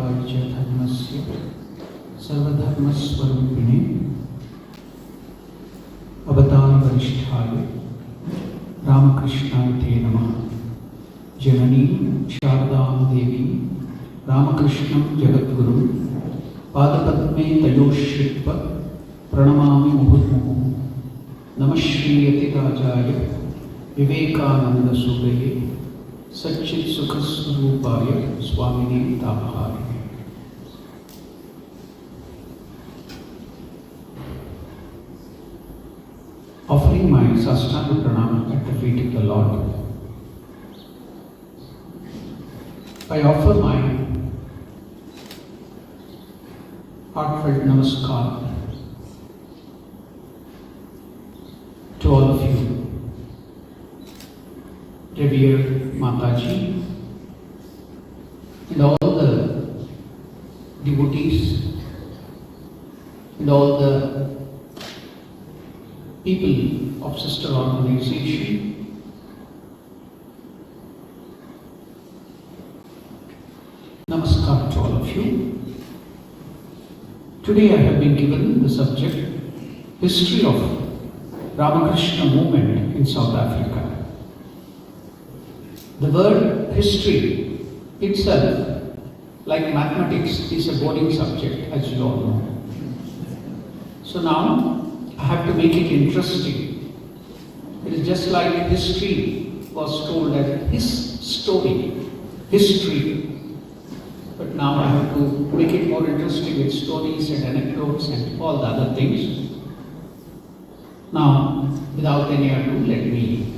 स्थापकाय च धर्मस्य सर्वधर्मस्वरूपिणे अवतार वरिष्ठाय रामकृष्णाय ते नमः। जननी शारदां देवी रामकृष्णं जगद्गुरुं पादपद्मे तयोश्रित्वा प्रणमामि मुहुर्मुहुः। नमः श्रीयतिराजाय विवेकानन्दसूरये सच्चित्सुखस्वरूपाय स्वामिने तापहारिणे। Offering my Satsang pranam at the feet of the Lord, I offer my heartfelt namaskar to all of you, revered Mataji, and all the devotees, and all the people of sister organization. Namaskar to all of you. Today I have been given the subject, History of Ramakrishna Movement in South Africa. The word history itself, like mathematics, is a boring subject, as you all know. So now I have to make it interesting. It is just like history was told as his story, history. But now I have to make it more interesting with stories and anecdotes and all the other things. Now, without any ado, let me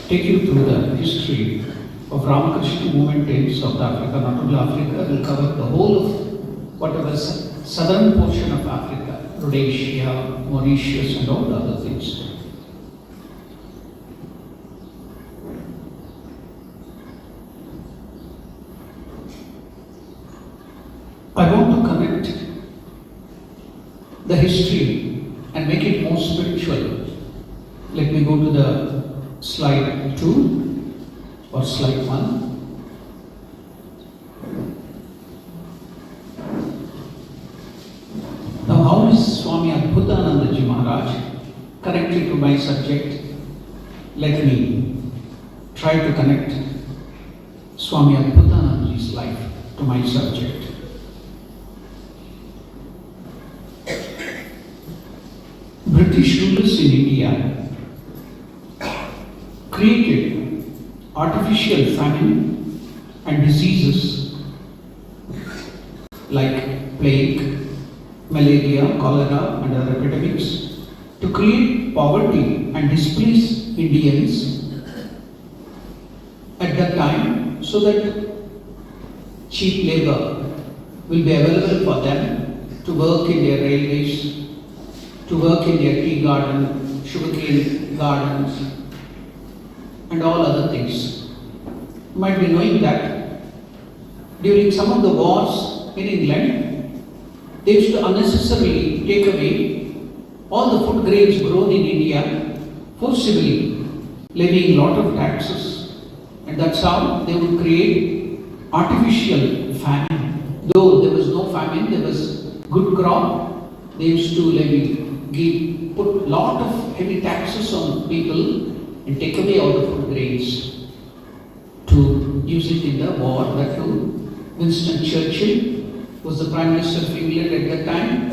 take you through the history of Ramakrishna movement in South Africa. Not only Africa, will cover the whole of whatever southern portion of Africa, Rhodesia, Mauritius, and all the other things. I want to connect the history and make it more spiritual. Let me go to the slide 2 or slide 1. Now, how is Swami Adbhutanandaji Maharaj connected to my subject? Let me try to connect Swami Adbhutanandaji's life to my subject. British rulers in India created artificial famine and diseases like plague, malaria, cholera, and other epidemics to create poverty and displace Indians at that time, so that cheap labor will be available for them to work in their railways, to work in their tea garden, sugarcane gardens, and all other things. You might be knowing that during some of the wars in England, they used to unnecessarily take away all the food grains grown in India, forcibly levying a lot of taxes, and that's how they would create artificial famine. Though there was no famine, there was good crop, they used to put a lot of heavy taxes on people and take away all the food grains to use it in the war. That too, Winston Churchill was the Prime Minister of England at that time.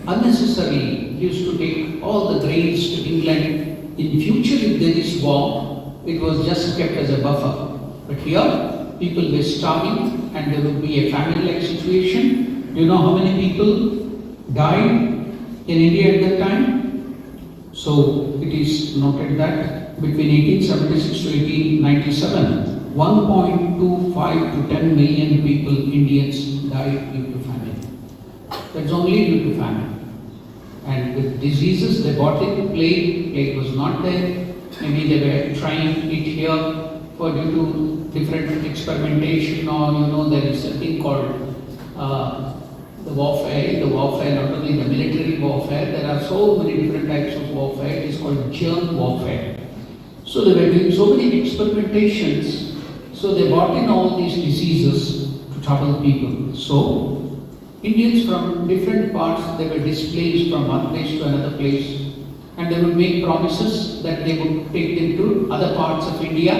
Unnecessarily used to take all the grains to England. In future, if there is war, it was just kept as a buffer. But here, people were starving and there would be a famine-like situation. Do you know how many people died in India at that time? So it is noted that between 1876 to 1897, 1.25 to 10 million people, Indians, died due to famine. That's only due to famine. And with diseases, they brought in plague was not there. Maybe they were trying it here for due to different experimentation, or there is a thing called the warfare, not only the military warfare, there are so many different types of warfare. It is called germ warfare. So they were doing so many experimentations, so they brought in all these diseases to trouble people. So, Indians from different parts, they were displaced from one place to another place, and they would make promises that they would take them to other parts of India,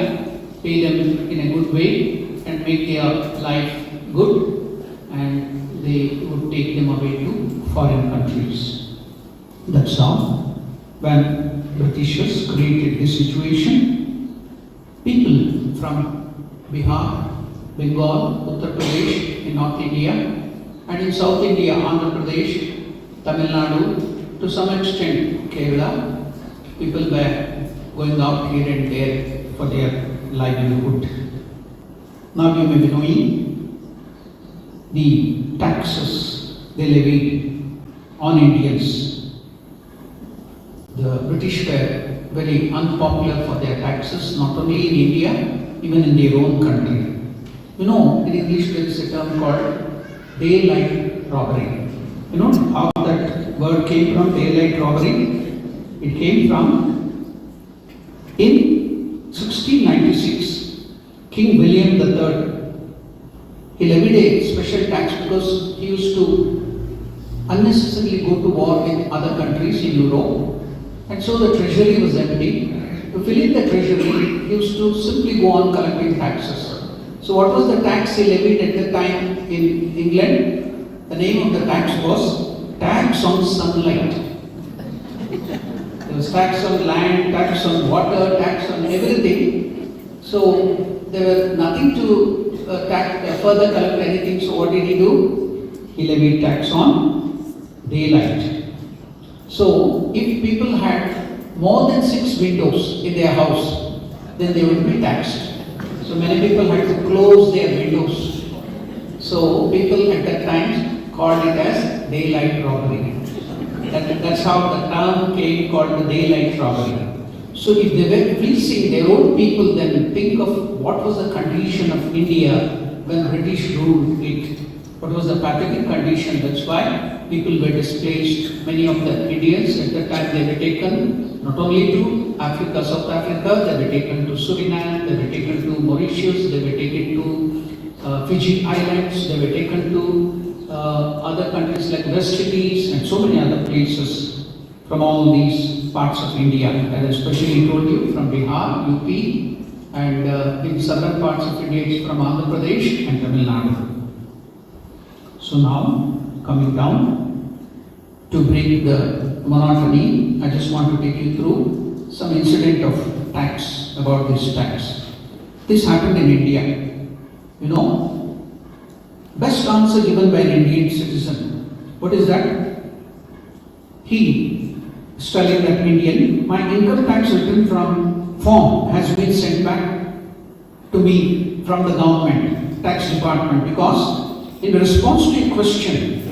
pay them in a good way, and make their life good, and they would take them away to foreign countries. That's how, when Britishers created this situation, people from Bihar, Bengal, Uttar Pradesh in North India, and in South India, Andhra Pradesh, Tamil Nadu, to some extent Kerala, people were going out here and there for their livelihood. Now you may be knowing the taxes they levied on Indians. The British were very unpopular for their taxes, not only in India, even in their own country. You know, in English there is a term called daylight robbery. You know how that word came from, daylight robbery? It came from, in 1696, King William III, he levied a special tax because he used to unnecessarily go to war with other countries in Europe, and so the treasury was empty. To fill in the treasury, he used to simply go on collecting taxes. So what was the tax he levied at the time in England? The name of the tax was tax on sunlight. There was tax on land, tax on water, tax on everything. So there was nothing to further collect anything. So what did he do? He levied tax on daylight. So if people had more than 6 windows in their house, then they would be taxed. So many people had to close their windows. So people at that time called it as daylight robbery. That's how the term came, called the daylight robbery. So if they were fleecing their own people, then think of what was the condition of India when British ruled it. What was the pathetic condition? That's why people were displaced. Many of the Indians at that time, they were taken not only to Africa, South Africa, they were taken to Suriname, they were taken to Mauritius, they were taken to Fiji Islands, they were taken to other countries like West Indies and so many other places from all these parts of India. And especially told you from Bihar, UP, and in southern parts of India, it's from Andhra Pradesh and Tamil Nadu. So now, coming down to break the monotony, I just want to take you through some incident of tax, about this tax. This happened in India. You know, best answer given by an Indian citizen. What is that? He is telling that Indian, my income tax return from form has been sent back to me from the government, tax department, because in response to a question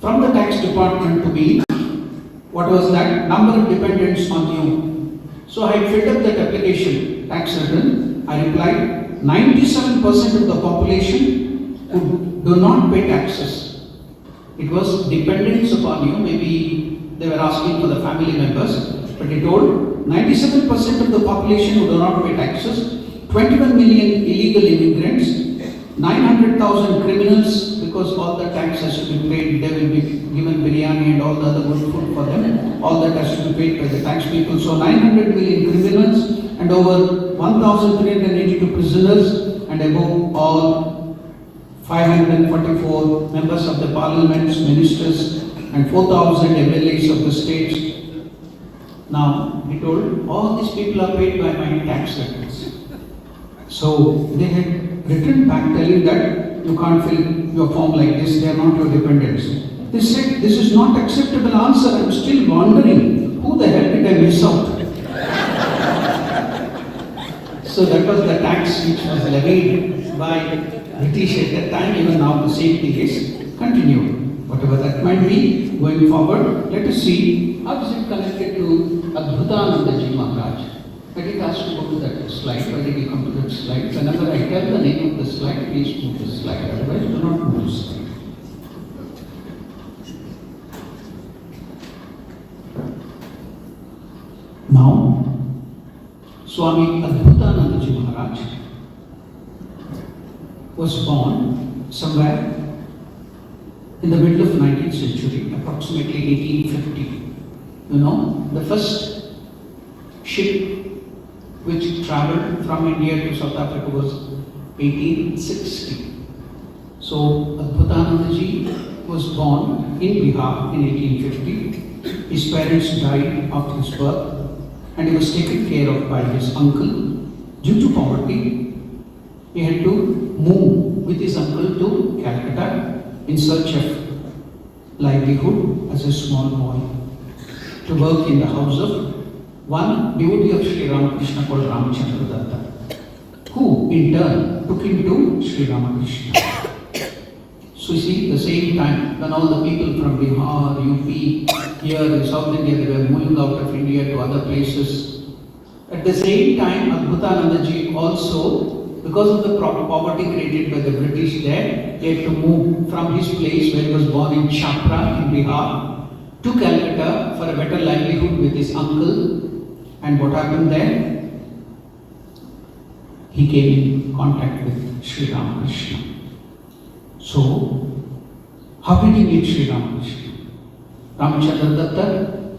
from the tax department to me, what was that? Number of dependents on you. So I filled up that application, tax return. I replied, 97% of the population who do not pay taxes. It was dependents upon you. Maybe they were asking for the family members, but he told 97% of the population who do not pay taxes, 21 million illegal immigrants, 900,000 criminals, because all the tax has to be paid, they will be given biryani and all the other good food for them. All that has to be paid by the tax people. So 900 million criminals and over 1,382 prisoners, and above all 544 members of the parliaments, ministers, and 4,000 MLAs of the states. Now, he told, all these people are paid by my tax returns. So they had written back telling that you can't fill your form like this, they are not your dependents. They said, this is not acceptable answer. I'm still wondering, who the hell did I miss out? So that was the tax which was levied by British at that time. Even now the same thing is continued. Whatever that might be, going forward, let us see how is it connected to Adbhutanandaji Maharaj. I did ask to go to that slide. Why did you come to that slide? Whenever I tell the name of the slide, please move the slide. Otherwise, do not move the slide. Now, Swami Adbhutanandaji Maharaj was born somewhere in the middle of 19th century, approximately 1850. You know, the first ship which traveled from India to South Africa was 1860. So Adbhutanandaji was born in Bihar in 1850. His parents died after his birth and he was taken care of by his uncle. Due to poverty, he had to move with his uncle to Calcutta in search of livelihood as a small boy, to work in the house of one devotee of Sri Ramakrishna called Ramchandra Datta, who in turn took him to Sri Ramakrishna. So you see, the same time when all the people from Bihar, UP, here in South India, they were moving out of India to other places. At the same time, Adbhutanandaji also, because of the poverty created by the British there, he had to move from his place where he was born in Chhapra in Bihar to Calcutta for a better livelihood with his uncle. And what happened there? He came in contact with Sri Ramakrishna. So, how did he meet Sri Ramakrishna? Ramchandra Datta,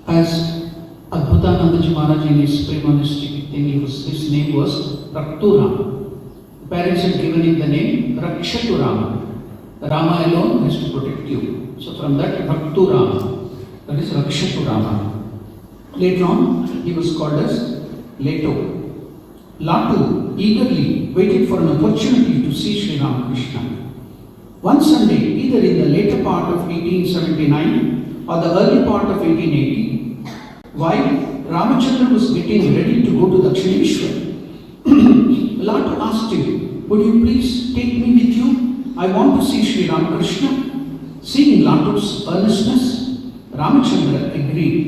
as Adbhutanandaji Maharaj in his premonistic thing, his name was Rakturam. Parents had given him the name Rakshatu. Rama alone has to protect you. So from that, Rakturam, that is Rakshatu. Later on, he was called as Leto. Latu eagerly waited for an opportunity to see Sri Ramakrishna. One Sunday, either in the later part of 1879 or the early part of 1880, while Ramachandra was getting ready to go to Dakshineshwar, Latu asked him, "Would you please take me with you? I want to see Sri Ramakrishna." Seeing Latu's earnestness, Ramachandra agreed.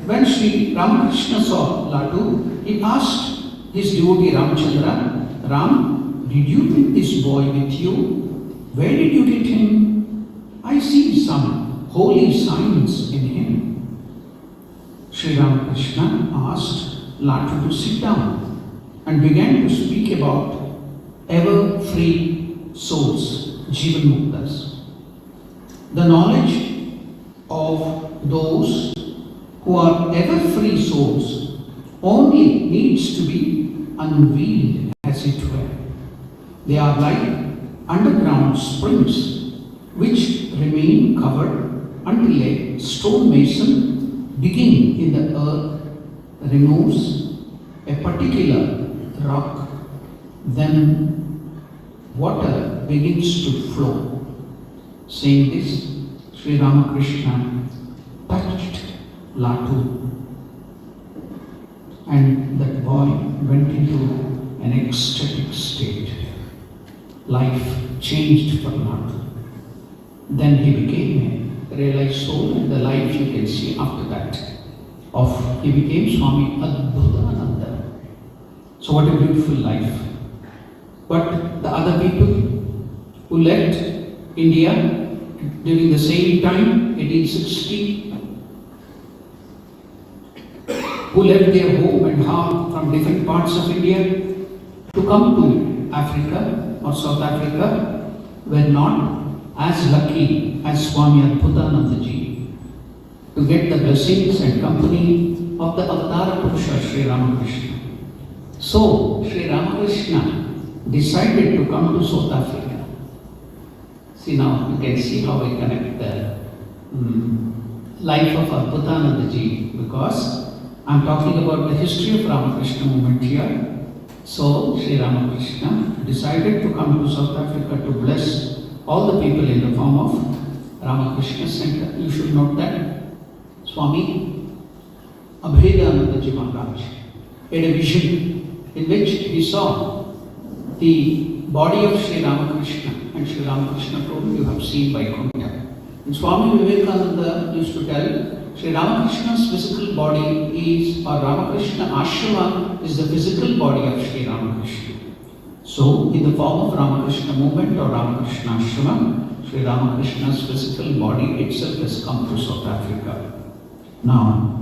When Sri Ramakrishna saw Latu, he asked his devotee Ramachandra, "Ram, did you bring this boy with you? Where did you get him? I see some holy signs in him." Sri Ramakrishna asked Latu to sit down and began to speak about ever-free souls, Jivan Muktas. The knowledge of those who are ever-free souls only needs to be unveiled, as it were. They are like underground springs which remain covered until a stonemason digging in the earth removes a particular rock, then water begins to flow. Saying this, Sri Ramakrishna touched Latu, and that boy went into an ecstatic state. Life changed for Latu. Then he became a realized soul, and the life you can see after that he became Swami Adbhutananda. So what a beautiful life. But the other people who left India during the same time, 1860, who left their home and hearth from different parts of India to come to Africa or South Africa, were not as lucky as Swami Adbhutanandaji to get the blessings and company of the Avtara Purusha Sri Ramakrishna. So Sri Ramakrishna decided to come to South Africa. See, now you can see how I connect the life of Adbhutanandaji, because I am talking about the history of Ramakrishna movement here. So Sri Ramakrishna decided to come to South Africa to bless all the people in the form of Ramakrishna Center. You should note that Swami Abhedanandaji Maharaj had a vision in which he saw the body of Sri Ramakrishna, and Sri Ramakrishna told, "You have seen Vaikuntha." And Swami Vivekananda used to tell, Sri Ramakrishna's physical body is, or Ramakrishna Ashrama is the physical body of Sri Ramakrishna. So, in the form of Ramakrishna movement or Ramakrishna Ashrama, Sri Ramakrishna's physical body itself has come to South Africa. Now,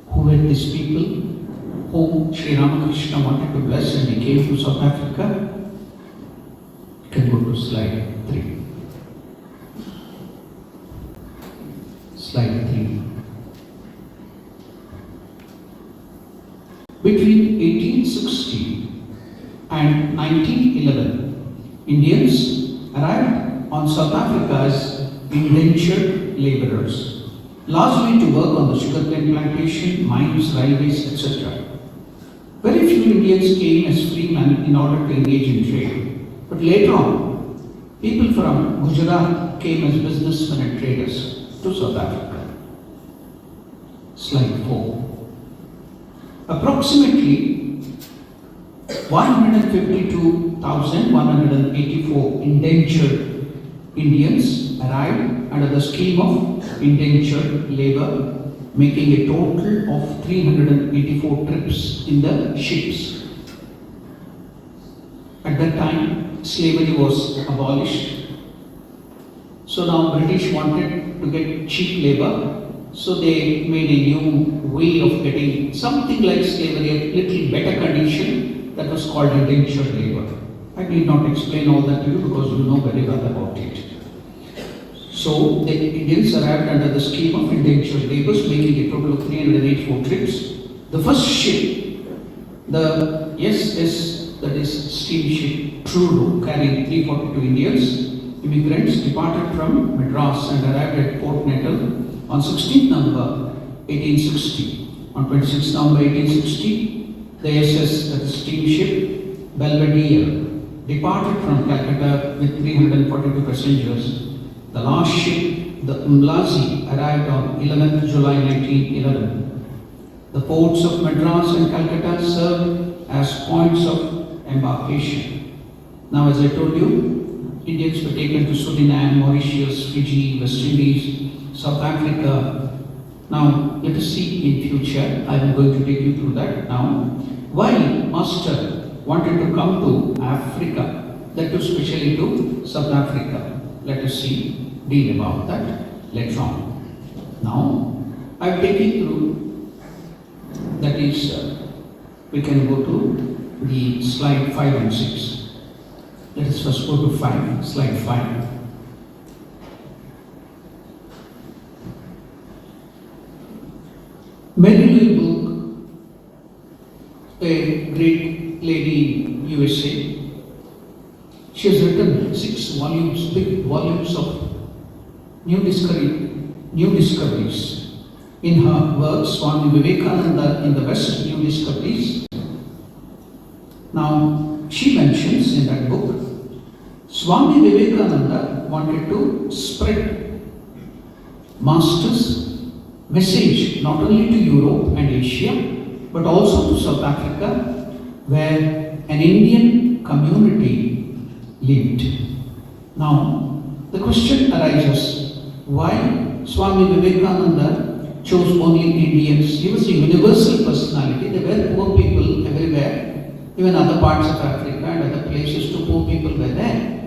who were these people? whom Sri Ramakrishna wanted to bless and he came to South Africa. You can go to slide 3. Slide 3. Between 1860 and 1911, Indians arrived on South Africa as indentured laborers, largely to work on the sugarcane plantation, mines, railways, etc. Very few Indians came as freemen in order to engage in trade, but later on, people from Gujarat came as businessmen and traders to South Africa. Slide 4. Approximately 152,184 indentured Indians arrived under the scheme of indentured labor, making a total of 384 trips in the ships. At that time, slavery was abolished. So now British wanted to get cheap labor, so they made a new way of getting something like slavery, a little better condition, that was called indentured labor. I need not explain all that to you because you know very well about it. So the Indians arrived under the scheme of indentured labours, making a total of 384 trips. The first ship, the SS, that is steamship Truro, carrying 342 Indians, immigrants, departed from Madras and arrived at Port Natal on 16th November 1860. On 26th November 1860, the SS, that is steamship Belvedere, departed from Calcutta with 342 passengers. The last ship, the Umlazi, arrived on 11th July 1911. The ports of Madras and Calcutta served as points of embarkation. Now, as I told you, Indians were taken to Suriname, Mauritius, Fiji, West Indies, South Africa. Now, let us see in future. I am going to take you through that now. Why Master wanted to come to Africa, that too especially to South Africa? Let us see, deal about that later on. Now, I am taking through, that is, we can go to the slide 5 and 6. Let us first go to 5, slide 5. Mary Louise Book, a great lady in USA, she has written 6 volumes, big volumes of new discoveries. In her work, Swami Vivekananda in the West, New Discoveries. Now, she mentions in that book, Swami Vivekananda wanted to spread Master's message not only to Europe and Asia, but also to South Africa, where an Indian community lived. Now, the question arises, why Swami Vivekananda chose only Indians? He was a universal personality. There were poor people everywhere. Even other parts of Africa and other places too, poor people were there.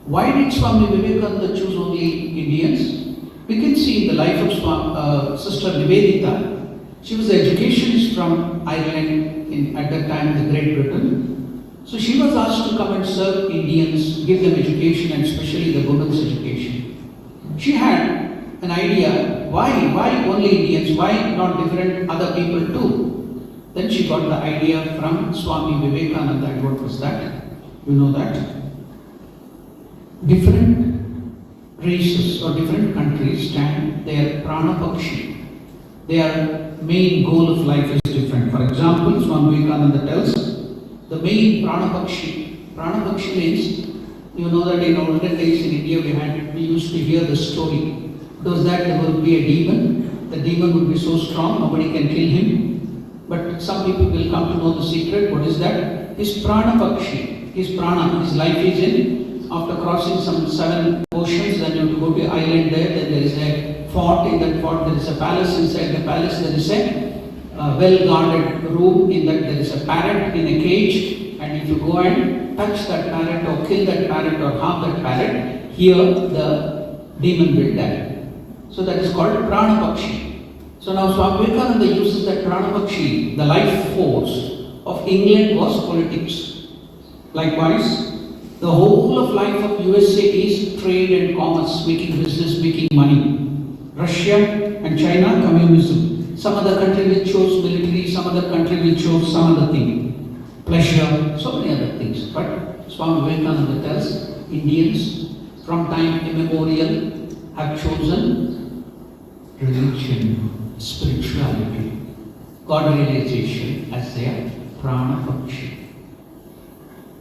Why did Swami Vivekananda choose only Indians? We can see in the life of Sister Nivedita. She was an educationist from Ireland, at that time the Great Britain. So she was asked to come and serve Indians, give them education and especially the women's education. She had an idea, why only Indians, why not different other people too? Then she got the idea from Swami Vivekananda. And what was that? You know that? Different races or different countries stand their prana pakshi. Their main goal of life is different. For example, Swami Vivekananda tells the main prana pakshi. Prana pakshi means, you know that in olden days in India we used to hear the story. It was that there would be a demon. The demon would be so strong, nobody can kill him. But some people will come to know the secret. What is that? His prana pakshi. His prana, his life is in. After crossing some 7 oceans, then you have to go to an island there. Then there is a fort. In that fort, there is a palace. Inside the palace, there is a well-guarded room. In that, there is a parrot in a cage. And if you go and touch that parrot or kill that parrot or harm that parrot, here the demon will die. So that is called prana pakshi. So So now Swami Vivekananda uses that Pranapakshi, the life force of England was politics. Likewise, the whole of life of USA is trade and commerce, making business, making money. Russia and China, communism. Some other country will choose military, some other country will choose some other thing. Pleasure, so many other things. But Swami Vivekananda tells Indians from time immemorial have chosen religion, spirituality, God realization as their prana pakshi.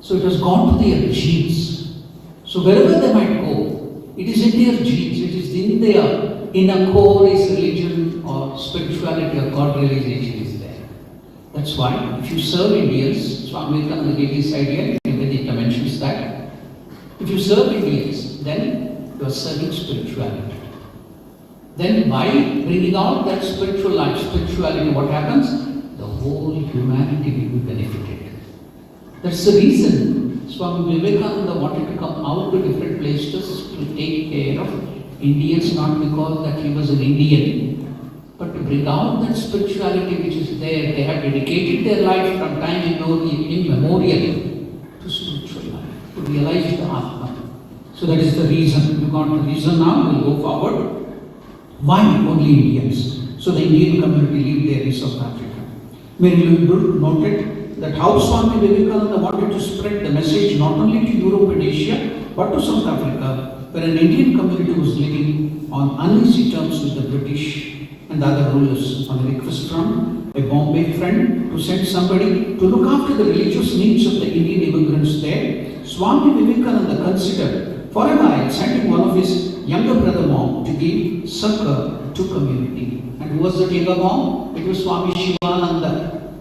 So it has gone to their genes. So wherever they might go, it is in their genes, it is in their inner core is religion or spirituality or God realization is there. That's why if you serve Indians, Swami Vivekananda gave this idea, Vedika mentions that. If you serve Indians, then you are serving spirituality. Then by bringing out that spiritual life, spirituality, what happens? The whole humanity will be benefited. That's the reason Swami Vivekananda wanted to come out to different places to take care of Indians, not because that he was an Indian, but to bring out that spirituality which is there. They have dedicated their life from time immemorial to spiritual life, to realize the Atma. So that is the reason. You got the reason now, we'll go forward. Why only Indians? So the Indian community lived there in South Africa. Mary Louise noted that how Swami Vivekananda wanted to spread the message not only to Europe and Asia, but to South Africa, where an Indian community was living on uneasy terms with the British and the other rulers. On a request from a Bombay friend to send somebody to look after the religious needs of the Indian immigrants there, Swami Vivekananda considered for a while sending one of his younger brother monk to give succor to community. And who was that younger monk? It was Swami Shivananda,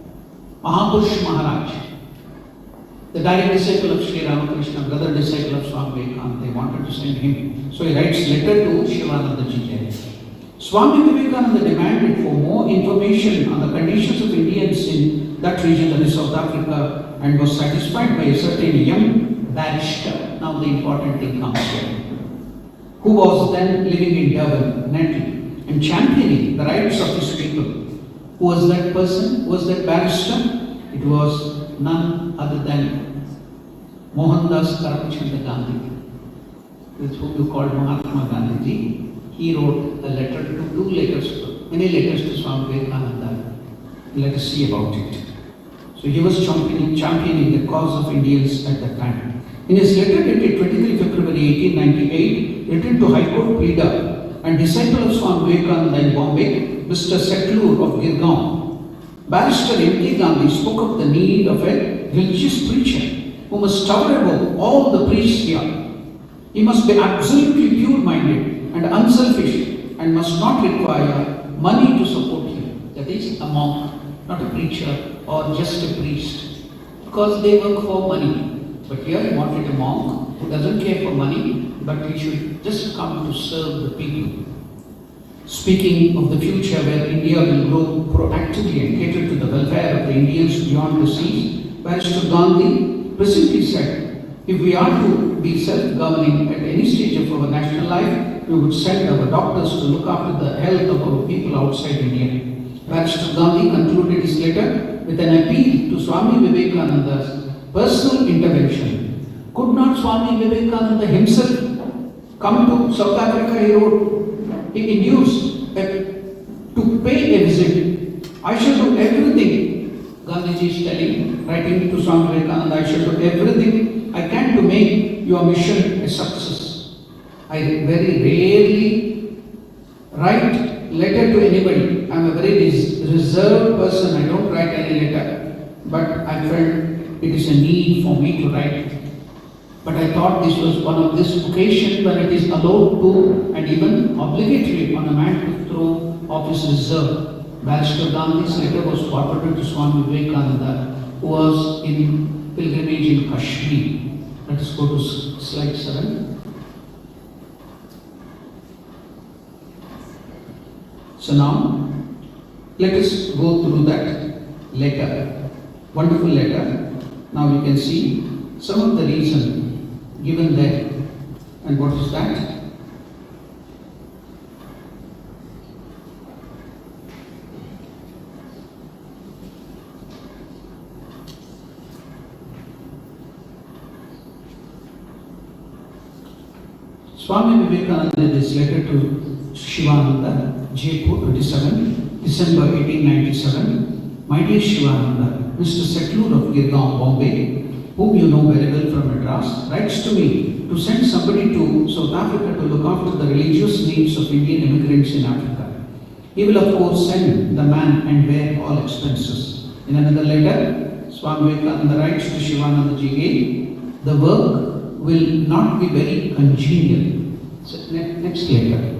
Mahapurush Maharaj, the direct disciple of Sri Ramakrishna, brother disciple of Swami Vivekananda. They wanted to send him. So he writes letter to Shivananda Ji there. Swami Vivekananda demanded for more information on the conditions of Indians in that region, that is South Africa, and was satisfied by a certain young barrister. Now the important thing comes here. Who was then living in Durban, Nettle, and championing the rights of his people. Who was that person? Who was that barrister? It was none other than Mohandas Karamchand Gandhi, with whom you called Mahatma Gandhi. He wrote a letter many letters to Swami Vivekananda. Let us see about it. So he was championing the cause of Indians at that time. In his letter dated 23 February 1898, written to High Court pleader and disciple of Swami Vivekananda in Bombay, Mr. Estcourt of Girgaon, Barrister M.K. Gandhi spoke of the need of a religious preacher who must tower above all the priests here. He must be absolutely pure-minded and unselfish and must not require money to support him. That is, a monk, not a preacher or just a priest, because they work for money. But here he wanted a monk who doesn't care for money, but he should just come to serve the people. Speaking of the future where India will grow proactively and cater to the welfare of the Indians beyond the seas, Barrister Gandhi presently said, if we are to be self-governing at any stage of our national life, we would send our doctors to look after the health of our people outside India. Barrister Gandhi concluded his letter with an appeal to Swami Vivekananda's personal intervention. Could not Swami Vivekananda himself come to South Africa? He wrote, he induced to pay a visit. I shall do everything, Gandhiji is telling, writing to Swami Vivekananda, I shall do everything I can to make your mission a success. I very rarely write letter to anybody. I am a very reserved person. I don't write any letter. But I felt it is a need for me to write. But I thought this was one of this occasion when it is allowed to and even obligatory on a man to throw off his reserve. Barrister Gandhi's letter was forwarded to Swami Vivekananda, who was in pilgrimage in Kashmir. Let us go to slide 7. So now, let us go through that letter, wonderful letter. Now you can see some of the reason given there. And what is that? Swami Vivekananda in this letter to Shivananda, Jaipur, 27 December 1897. My dear Shivananda, Mr. Estcourt of Girgaon, Bombay, whom you know very well from Madras, writes to me to send somebody to South Africa to look after the religious needs of Indian immigrants in Africa. He will of course send the man and bear all expenses. In another letter, Swami Vivekananda writes to Shivananda Ji, the work will not be very congenial. So, next letter.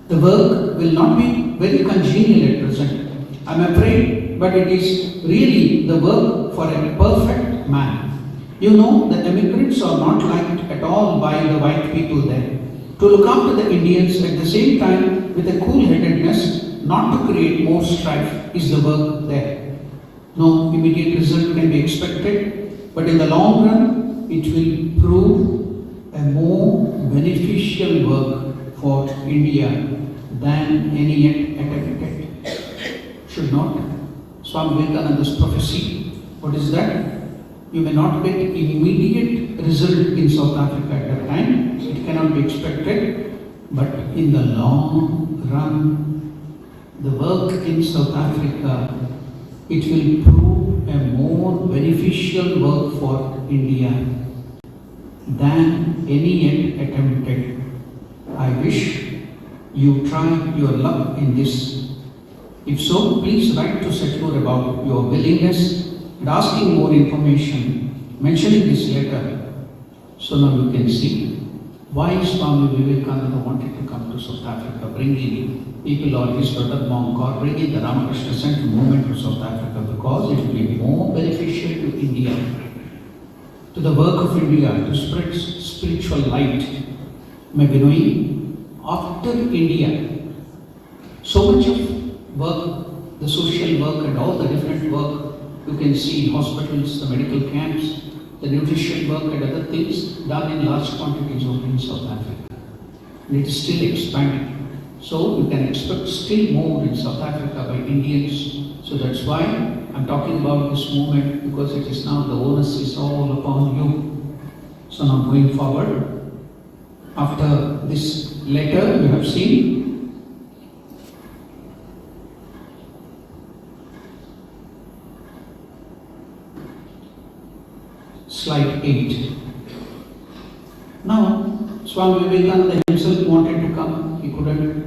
The work will not be very congenial at present. I am afraid, but it is really the work for a perfect man. You know that immigrants are not liked at all by the white people there. To look after the Indians at the same time with a cool-headedness, not to create more strife, is the work there. No immediate result can be expected, but in the long run, it will prove a more beneficial work for India than any yet attempted. Should not. Swami Vivekananda's prophecy, what is that? You may not get immediate result in South Africa at that time, it cannot be expected, but in the long run, the work in South Africa, it will prove a more beneficial work for India than any yet attempted. I wish you try your luck in this. If so, please write to Estcourt about your willingness and asking more information, mentioning this letter. So now you can see why Swami Vivekananda wanted to come to South Africa, bringing people or his brother monk or bringing the Ramakrishna Center movement to South Africa, because it will be more beneficial to India, to the work of India, to spread spiritual light. Maybe knowing after India, so much of work, the social work and all the different work you can see in hospitals, the medical camps, the nutrition work and other things done in large quantities only in South Africa. And it is still expanding. So you can expect still more in South Africa by Indians. So that's why I'm talking about this movement, because it is now the onus is all upon you. So now going forward, after this letter you have seen, slide 8. Now, Swami Vivekananda himself wanted to come, he couldn't.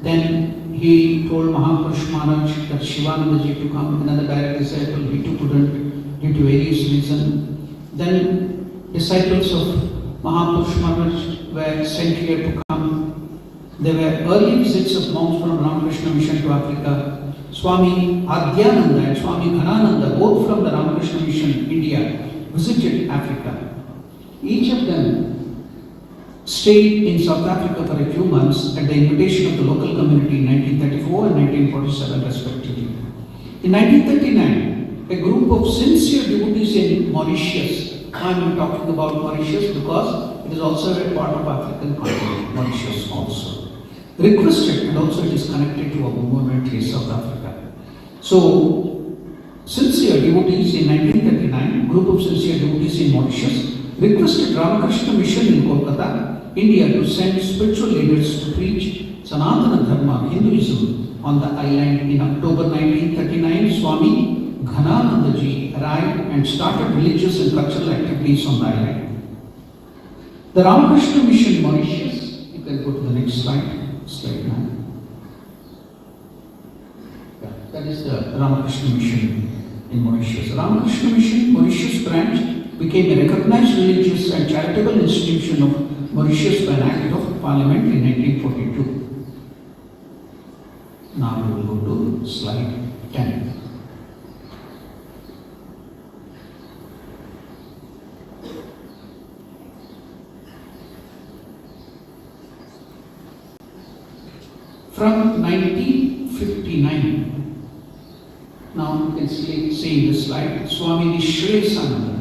Then he told Mahapurush Maharaj that Shivananda Ji to come, another direct disciple, he too couldn't due to various reasons. Then disciples of Mahapurush Maharaj were sent here to come. There were early visits of monks from Ramakrishna Mission to Africa. Swami Adhyananda and Swami Ghanananda, both from the Ramakrishna Mission, India, visited Africa. Each of them stayed in South Africa for a few months at the invitation of the local community in 1934 and 1947 respectively. In 1939, a group of sincere devotees in Mauritius, I am talking about Mauritius because it is also a part of African continent, Mauritius also, requested, and also it is connected to our movement in South Africa. So, sincere devotees in 1939, group of sincere devotees in Mauritius, requested Ramakrishna Mission in Kolkata, India, to send spiritual leaders to preach Sanatana Dharma, Hinduism, on the island. In October 1939, Swami Ghanananda Ji arrived and started religious and cultural activities on the island. The Ramakrishna Mission Mauritius, you can go to the next slide, slide 9. Yeah, that is the Ramakrishna Mission in Mauritius. Ramakrishna Mission Mauritius branch became a recognized religious and charitable institution of Mauritius by an Act of Parliament in 1942. Now we will go to slide 10. From 1959, now you can see in the slide, Swami Nishresananda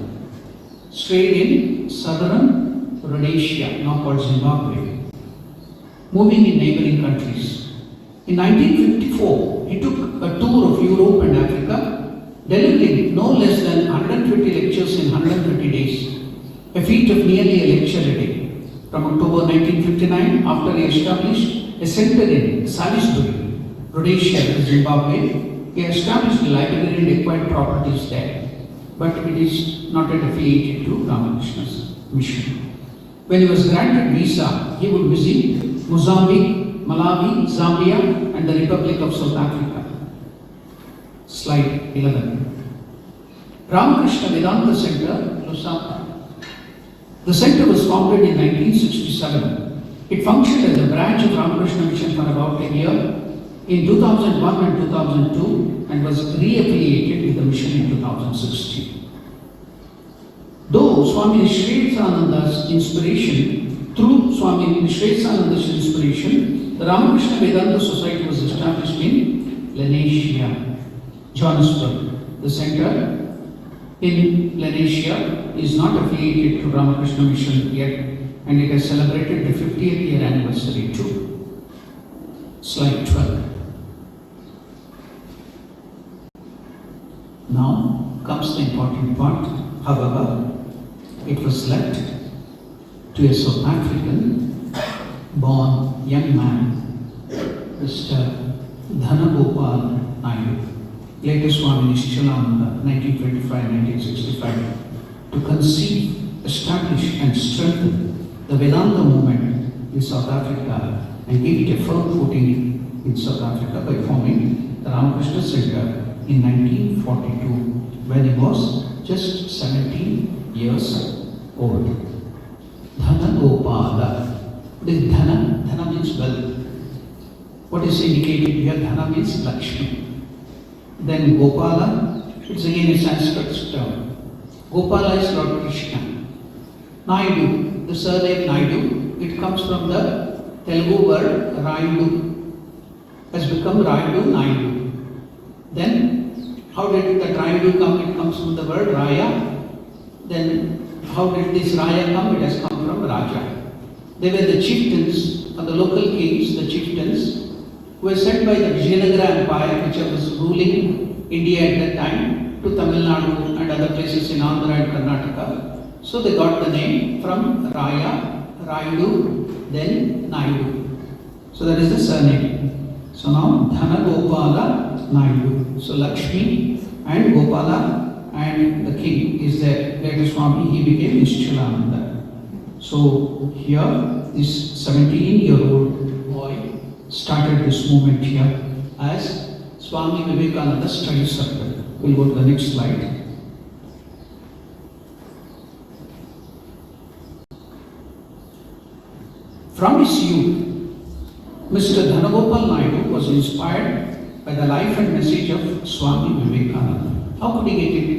stayed in southern Rhodesia, now called Zimbabwe, moving in neighboring countries. In 1954, he took a tour of Europe and Africa, delivering no less than 120 lectures in 130 days, a feat of nearly a lecture a day. From October 1959, after he established a center in Salisbury, Rhodesia, Zimbabwe, he established a library and acquired properties there. But it is not yet affiliated to Ramakrishna's mission. When he was granted visa, he would visit Mozambique, Malawi, Zambia, and the Republic of South Africa. Slide 11. Ramakrishna Vedanta Center, Lusaka. The center was founded in 1967. It functioned as a branch of Ramakrishna Mission for about a year in 2001 and 2002 and was re-affiliated with the mission in 2016. Though Swami Nishresananda's inspiration, through Swami Nishresananda's inspiration, the Ramakrishna Vedanta Society was established in Lenasia, Johannesburg. The center in Lenasia is not affiliated to Ramakrishna Mission yet, and it has celebrated the 50th year anniversary too. Slide 12. Now comes the important part. However, it was left to a South African born young man, Mr. Dhanagopal Naidu, later Swami Nishchalananda, 1925-1965, to conceive, establish and strengthen the Vedanta movement in South Africa and give it a firm footing in South Africa by forming the Ramakrishna Center in 1942 when he was just 17 years old. Dhana Gopala. What is Dhana? Dhana means wealth. What is indicated here? Dhana means Lakshmi. Then Gopala, it's again a Sanskrit term. Gopala is Lord Krishna. Naidu, the surname Naidu, it comes from the Telugu word Raidu, has become Raidu Naidu. Then, how did that Raidu come? It comes from the word Raya. Then, how did this Raya come? It has come from Raja. They were the chieftains, or the local kings, the chieftains, who were sent by the Vijayanagara Empire, which was ruling India at that time, to Tamil Nadu and other places in Andhra and Karnataka. So they got the name from Raya, Raidu, then Naidu. So that is the surname. So now Dhana Gopala Naidu. So Lakshmi and Gopala and the king is there. Later Swami, he became Nishchalananda. So here, this 17-year-old boy started this movement here as Swami Vivekananda Study Circle. We'll go to the next slide. From his youth, Mr. Dhanagopal Naidu was inspired by the life and message of Swami Vivekananda. How could he get it?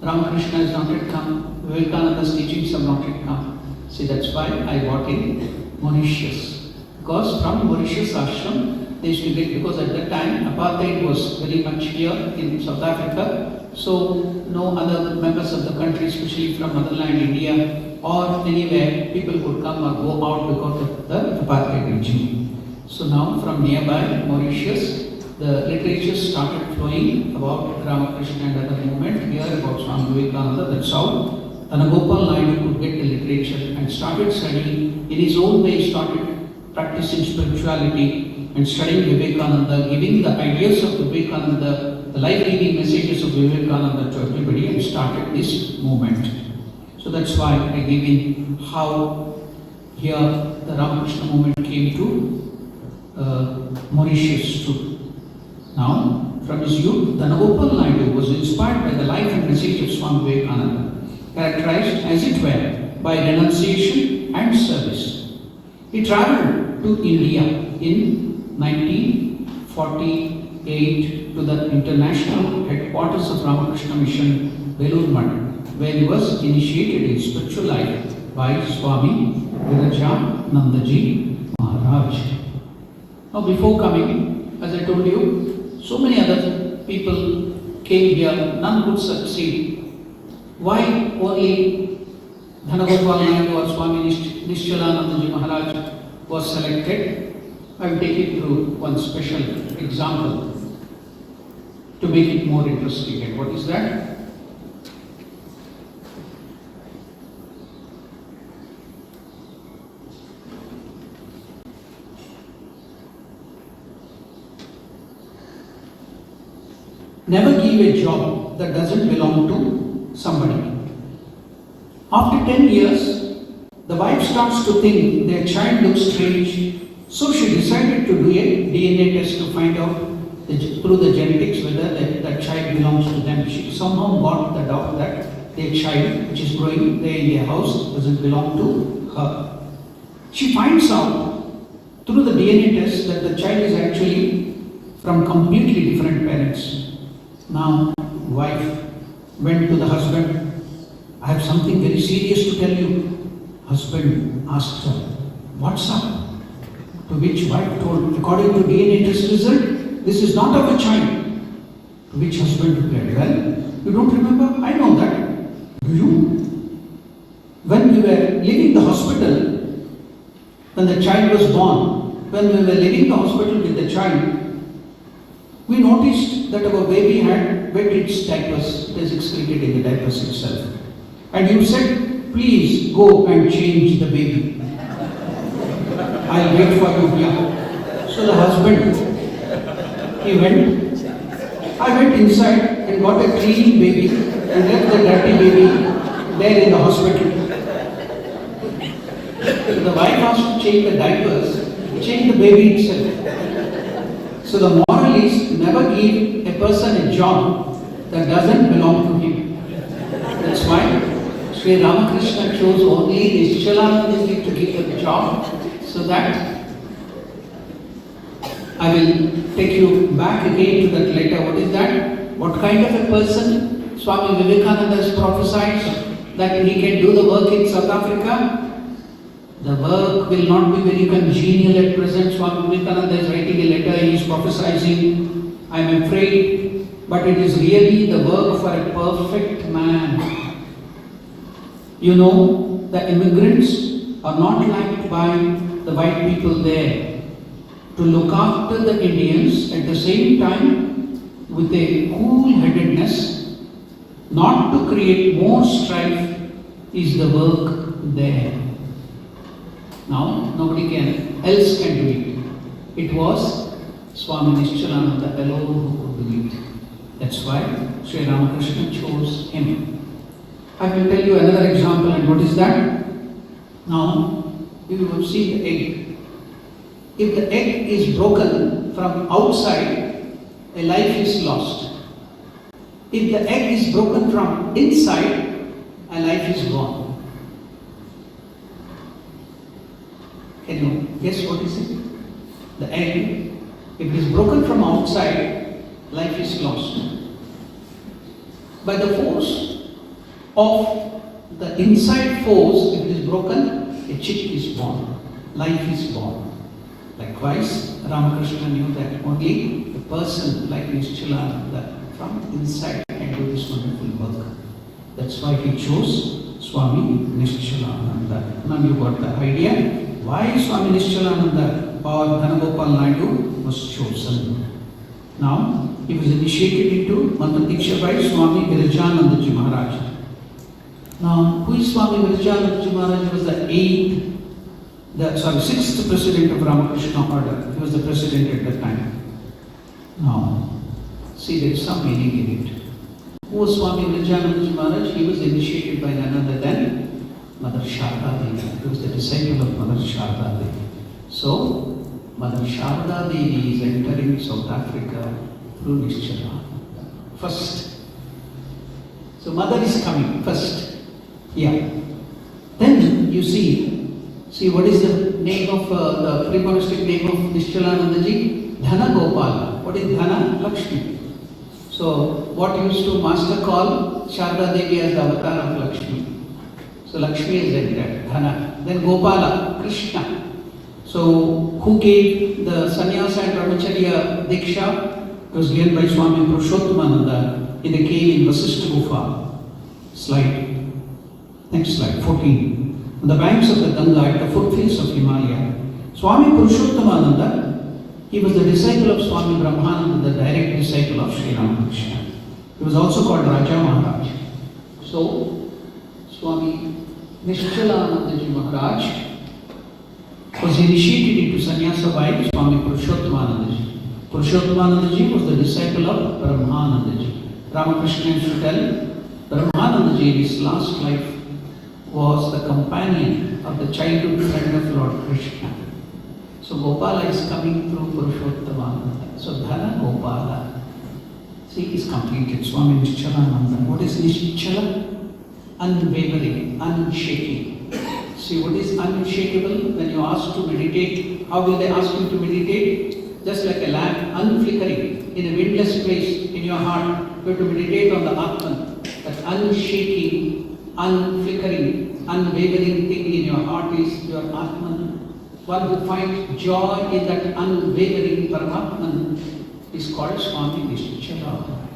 Ramakrishna has not yet come, Vivekananda's teachings have not yet come. See, that's why I brought in Mauritius. Because from Mauritius ashram, they used to get, because at that time apartheid was very much here in South Africa, so no other members of the country, especially from motherland India or anywhere, people would come or go out because of the apartheid regime. So now from nearby Mauritius, the literature started flowing about Ramakrishna and other movement here about Swami Vivekananda. That's how Dhanagopal Naidu could get the literature and started studying. In his own way, started practicing spirituality and studying Vivekananda, giving the ideas of Vivekananda, the life-giving messages of Vivekananda to everybody, and started this movement. So that's why I gave in how here the Ramakrishna movement came to Mauritius too. Now, from his youth, Dhanagopal Naidu was inspired by the life and message of Swami Vivekananda, characterized as it were by renunciation and service. He travelled to India in 1948 to the international headquarters of Ramakrishna Mission, Belur Math, where he was initiated in spiritual life by Swami Virajanandaji Maharaj. Now, before coming, as I told you, so many other people came here, none could succeed. Why only Dhanagopal Naidu or Swami Nishchalanandaji Maharaj was selected? I will take you through one special example to make it more interesting. And what is that? Never give a job that doesn't belong to somebody. After 10 years, the wife starts to think their child looks strange, so she decided to do a DNA test to find out through the genetics whether that child belongs to them. She somehow got the doubt that their child, which is growing there in their house, doesn't belong to her. She finds out through the DNA test that the child is actually from completely different parents. Now, wife went to the husband. I have something very serious to tell you. Husband asked her, what's up? To which wife told, according to DNA test result, this is not our child. To which husband replied, well, you don't remember? I know that. Do you? When we were leaving the hospital, when the child was born, when we were leaving the hospital with the child, we noticed that our baby had wet its diapers. It has excreted in the diapers itself. And you said, please go and change the baby. I'll wait for you here. So the husband, he went. I went inside and got a clean baby and left the dirty baby there in the hospital. The wife asked to change the diapers, change the baby itself. So the moral is, never give a person a job that doesn't belong to him. That's why Sri Ramakrishna chose only Nishchalananda to give a job, so that I will take you back again to that letter. What is that? What kind of a person Swami Vivekananda has prophesied that he can do the work in South Africa? The work will not be very congenial at present. Swami Vivekananda is writing a letter, he is prophesying, I am afraid, but it is really the work for a perfect man. You know, the immigrants are not liked by the white people there. To look after the Indians at the same time with a cool-headedness, not to create more strife, is the work there. Now, nobody else can do it. It was Swami Nishchalananda alone who could do it. That's why Sri Ramakrishna chose him. I will tell you another example, and what is that? Now, you will see the egg. If the egg is broken from outside, a life is lost. If the egg is broken from inside, a life is born. Can you guess what is it? The egg, if it is broken from outside, life is lost. By the force of the inside force, if it is broken, a chick is born, life is born. Likewise, Ramakrishna knew that only a person like Nishchalananda from inside can do this wonderful work. That's why he chose Swami Nishchalananda. Now you got the idea why Swami Nishchalananda or Dhanagopal Naidu was chosen. Now, he was initiated into Mantra Diksha by Swami Virajanandaji Maharaj. Now, who is Swami Virajanandaji Maharaj? He was the sixth president of Ramakrishna order. He was the president at that time. Now, see, there is some meaning in it. Who was Swami Virajanandaji Maharaj? He was initiated by none other than Mother Sharda Devi. He was the disciple of Mother Sharda Devi. So, Mother Sharda Devi is entering South Africa through Nishchalananda. First. So, Mother is coming first. Yeah. Then you see what is the name of the pre-monastic name of Nishchalanandaji? Dhana Gopala. What is Dhana? Lakshmi. So, what used to Master call Sharda Devi as the avatar of Lakshmi. So, Lakshmi is entered, Dhana. Then Gopala, Krishna. So, who gave the sannyasa and brahmacharya diksha? It was given by Swami Purushottomananda in a cave in Vasishtha Gufa. Slide. Next slide, 14. On the banks of the Ganga at the foothills of Himalaya, Swami Purushottomananda, he was the disciple of Swami Brahmananda, the direct disciple of Sri Ramakrishna. He was also called Raja Maharaj. So, Swami Nishchalanandaji Maharaj was initiated into sannyasa by Swami Purushottomanandaji. Purushottanandaji was the disciple of Brahmanandaji. Ramakrishna used to tell Brahmanandaji in his last life was the companion of the childhood friend of Lord Krishna. So Gopala is coming through Purushottanananda. So Dhana Gopala. See, is completed. Swami Nischalananda. What is Nischala? Unwavering, unshaking. See, what is unshakable? When you ask to meditate, how will they ask you to meditate? Just like a lamp, unflickering, in a windless place in your heart. You have to meditate on the Atman. That unshaking, unflickering, unwavering thing in your heart is your Atman. One who finds joy in that unwavering Paramatman is called Swami Nischala.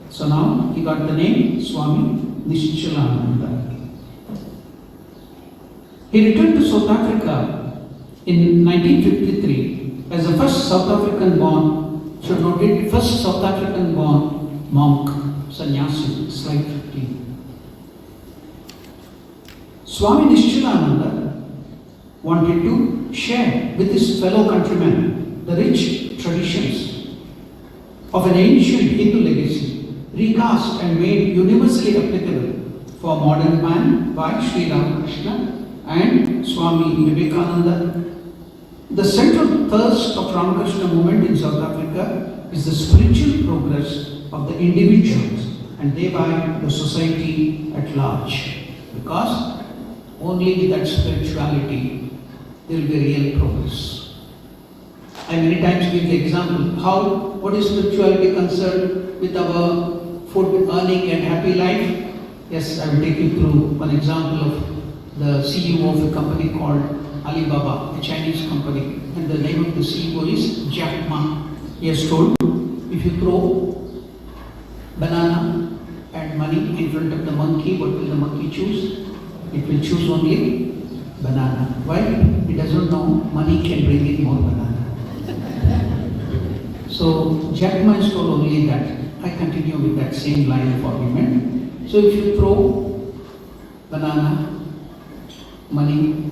So now he got the name Swami Nischalananda. He returned to South Africa in 1953 as the first South African born monk, sannyasi, slide 15. Swami Nischalananda wanted to share with his fellow countrymen the rich traditions of an ancient Hindu legacy, recast and made universally applicable for modern man by Sri Ramakrishna and Swami Vivekananda. The central thirst of Ramakrishna movement in South Africa is the spiritual progress of the individuals and thereby the society at large. Because only with that spirituality there will be real progress. I many times give the example, what is spirituality concerned with our food, earning and happy life? Yes, I will take you through one example of the CEO of a company called Alibaba, a Chinese company, and the name of the CEO is Jack Ma. He has told, if you throw banana and money in front of the monkey, what will the monkey choose? It will choose only banana. Why? It doesn't know money can bring in more banana. So Jack Ma has told only that. I continue with that same line of argument. So if you throw banana, money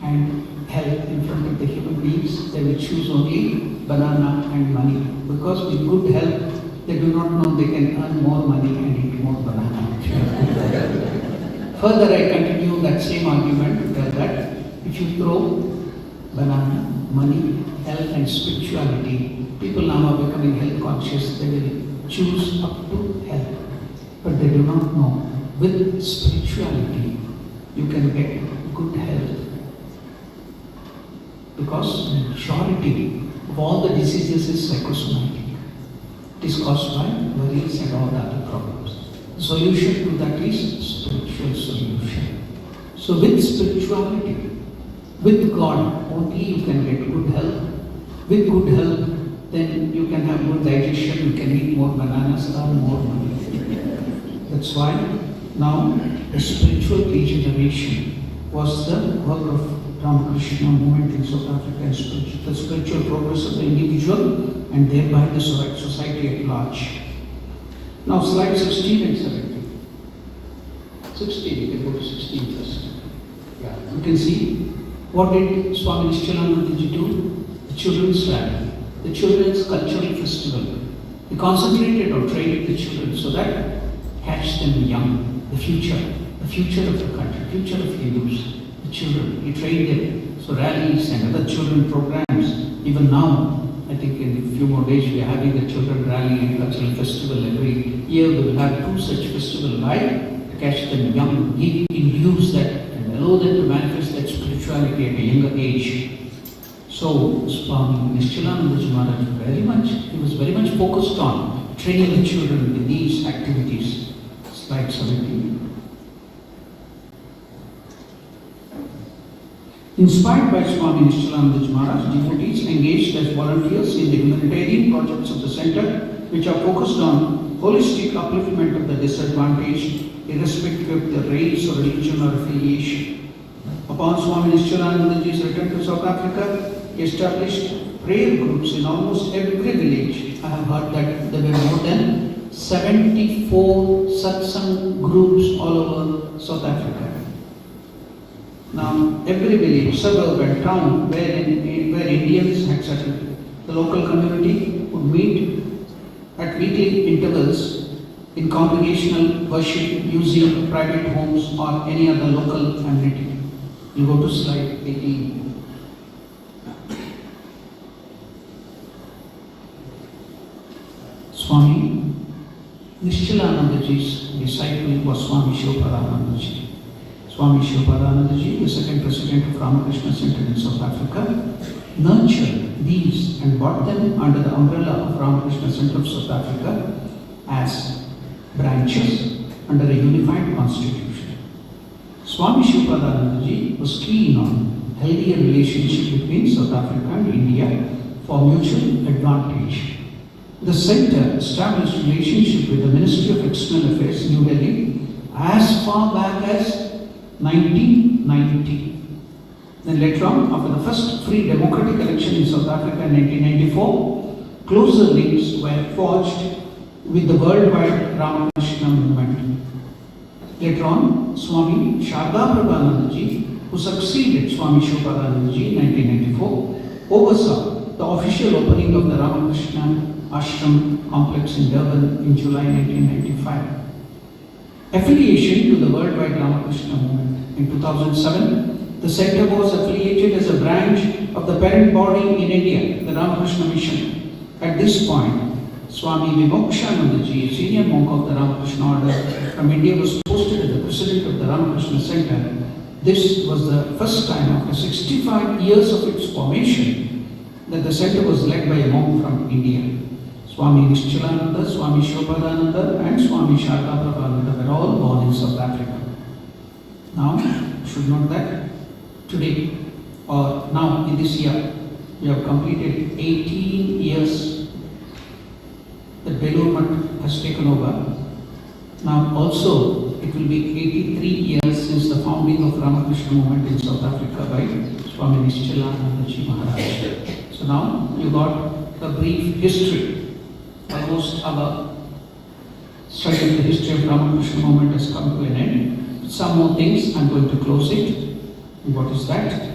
and health in front of the human beings, they will choose only banana and money. Because with good health, they do not know they can earn more money and eat more banana. Further, I continue that same argument that if you throw banana, money, health and spirituality, people now are becoming health conscious, they will choose up to health. But they do not know, with spirituality, you can get good health. Because majority of all the diseases is psychosomatic. It is caused by worries and all the other problems. The solution to that is spiritual solution. So with spirituality, with God, only you can get good health. With good health, then you can have good digestion, you can eat more bananas, earn more money. That's why now the spiritual regeneration was the work of Ramakrishna movement in South Africa, and the spiritual progress of the individual and thereby the society at large. Now slide 16 and 17. 16, you can go to 16 first. Yeah. You can see, what did Swami Nischalananda do? The children's rally, the children's cultural festival. He concentrated on training the children so that catch them young, the future of the country, future of Hindus, the children. He trained them. So rallies and other children programs, even now, I think in a few more days we are having the children rally and cultural festival every year. We will have 2 such festivals. Why? To catch them young, induce that and allow them to manifest that spirituality at a younger age. So Swami Nischalananda Maharaj he was very much focused on training the children in these activities. Slide 17. Inspired by Swami Nischalananda Maharaj, devotees engaged as volunteers in the humanitarian projects of the center, which are focused on holistic upliftment of the disadvantaged, irrespective of their race or religion or affiliation. Upon Swami Nischalananda's return to South Africa, he established prayer groups in almost every village. I have heard that there were more than 74 Satsang groups all over South Africa. Now, every village, suburb and town where Indians had settled, The local community would meet at weekly intervals in congregational worship using private homes or any other local amenity. You go to slide 18. Swami Nishchalanandaji's disciple was Swami Shivapadanandaji. Swami Shivapadanandaji, the second president of Ramakrishna Center in South Africa, nurtured these and brought them under the umbrella of Ramakrishna Center of South Africa as branches under a unified constitution. Swami Shivapadanandaji was keen on healthier relationship between South Africa and India for mutual advantage. The center established relationship with the Ministry of External Affairs, New Delhi, as far back as 1990. Then later on, after the first free democratic election in South Africa in 1994, closer links were forged with the worldwide Ramakrishna movement. Later on, Swami Sharda Prabhanandaji, who succeeded Swami Shivapadanandaji in 1994, oversaw the official opening of the Ramakrishna Ashram complex in Durban in July 1995. Affiliation to the worldwide Ramakrishna movement. In 2007, the center was affiliated as a branch of the parent body in India, the Ramakrishna Mission. At this point, Swami Vimokshanandaji, a senior monk of the Ramakrishna order from India, was posted as the president of the Ramakrishna Center. This was the first time after 65 years of its formation that the center was led by a monk from India. Swami Nishchalananda, Swami Shivapadananda and Swami Sharda Prabhananda were all born in South Africa. Now, you should note that today or now in this year, we have completed 18 years that Belur Math has taken over. Now also, it will be 83 years since the founding of Ramakrishna movement in South Africa by Swami Nishchalanandaji Maharaj. So now you got a brief history. Almost our study of the history of Ramakrishna movement has come to an end. Some more things, I'm going to close it. What is that?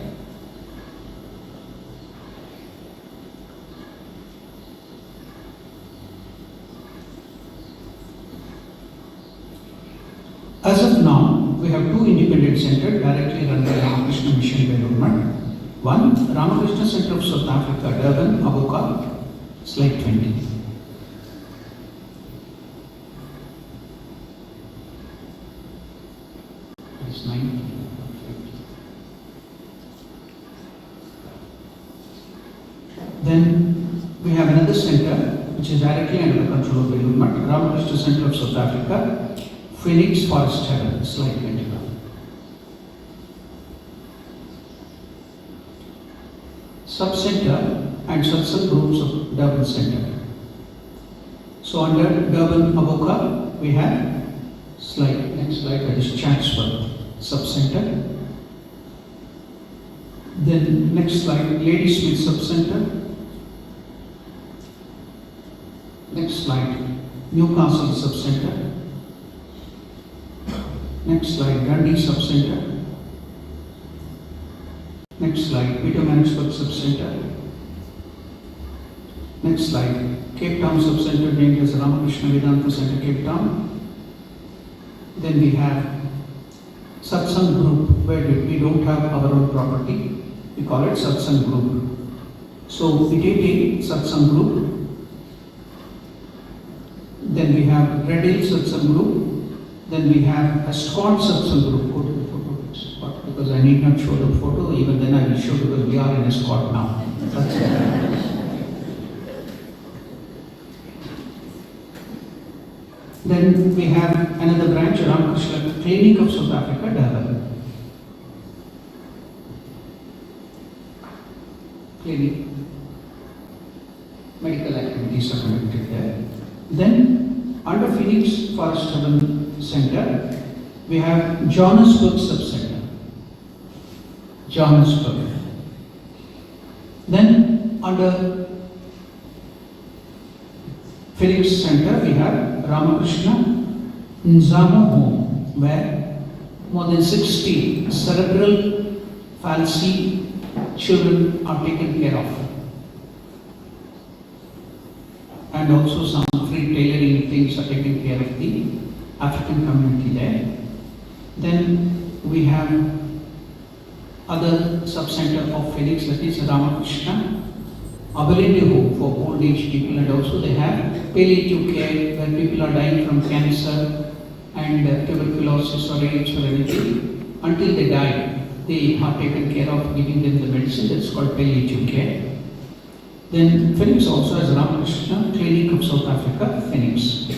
As of now, we have two independent centers directly run by Ramakrishna Mission Belur Math. One, Ramakrishna Center of South Africa, Durban, Abuka, slide 20. Then we have another center which is directly under the control of Belur Math, Ramakrishna Center of South Africa, Phoenix Forest Heaven, slide 21. Sub-center and Satsang groups of Durban Center. So under Durban Abuka, we have next slide, that is Chatsworth Sub-center. Then next slide, Ladysmith Sub-center. Next slide, Newcastle Sub-center. Next slide, Dundee Sub-center. Next slide, Pietermaritzburg Sub-center. Next slide, Cape Town Sub-center named as Ramakrishna Vedanta Center, Cape Town. Then we have Satsang Group, where we don't have our own property. We call it Satsang Group. So we take a Satsang Group. Then we have Red Hill Satsang Group. Then we have Estcourt Satsang Group. Go to the photo, because I need not show the photo. Even then I will show, because we are in Estcourt now. Then we have another branch, Ramakrishna Clinic of South Africa, Durban. Clinic. Medical activities are conducted there. Then, under Phoenix Forest Heaven Center, we have Johannesburg Sub-Center. Johannesburg. Then, under Phoenix Center, we have Ramakrishna Nzamo Home, where more than 60 cerebral palsy children are taken care of. and also some free tailoring things are taken care of the African community there. Then we have other sub-center of Phoenix, that is Ramakrishna Ability Home for old age people, and also they have palliative care where people are dying from cancer and tuberculosis or AIDS or anything. Until they die, they are taken care of, giving them the medicine. That's called palliative care. Then Phoenix also has Ramakrishna Clinic of South Africa, Phoenix.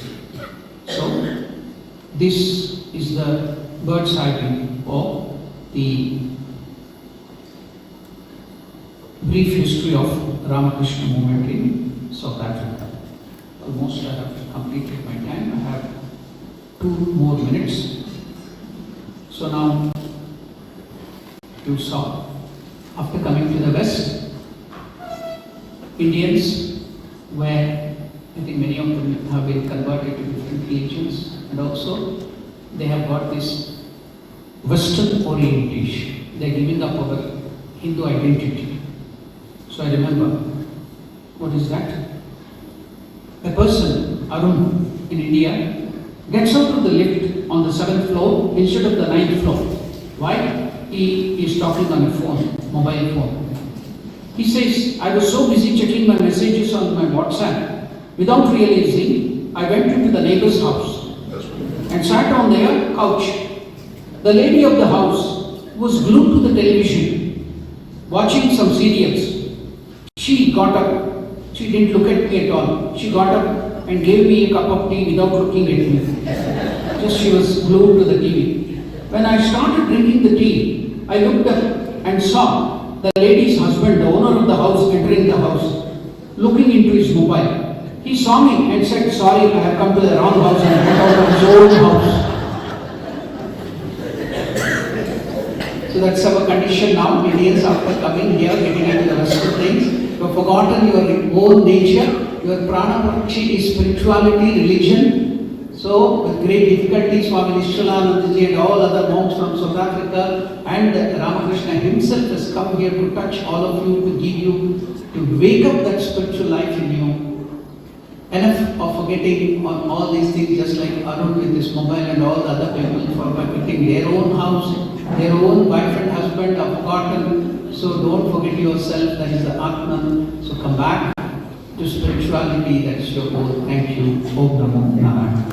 So this is the bird's eye view of the brief history of Ramakrishna movement in South Africa. Almost I have completed my time. I have 2 more minutes. So now you saw, after coming to the West, Indians, where I think many of them have been converted to different religions, and also they have got this Western orientation. They are giving up our Hindu identity. So I remember, what is that? A person, Arun, in India, gets out of the lift on the 7th floor instead of the 9th floor. Why? He is talking on a phone, mobile phone. He says, I was so busy checking my messages on my WhatsApp, without realizing, I went into the neighbor's house and sat on their couch. The lady of the house was glued to the television, watching some serials. She got up. She didn't look at me at all. She got up and gave me a cup of tea without looking at me. Just she was glued to the TV. When I started drinking the tea, I looked up and saw the lady's husband, the owner of the house, entering the house, looking into his mobile. He saw me and said, sorry, I have come to the wrong house, and went out of his own house. So that's our condition now. Indians, after coming here, getting into the rest of things, you have forgotten your own nature, your prana prakshi is spirituality, religion. So, with great difficulty, Swami Nishchalanandaji and all other monks from South Africa and Ramakrishna himself has come here to touch all of you, to give you, to wake up that spiritual life in you. Enough of forgetting on all these things, just like Arun with this mobile and all the other people for forgetting their own house, their own wife and husband are forgotten. So don't forget yourself, that is the Atman. So come back to spirituality, that is your goal. Thank you. Om Namo Narayana.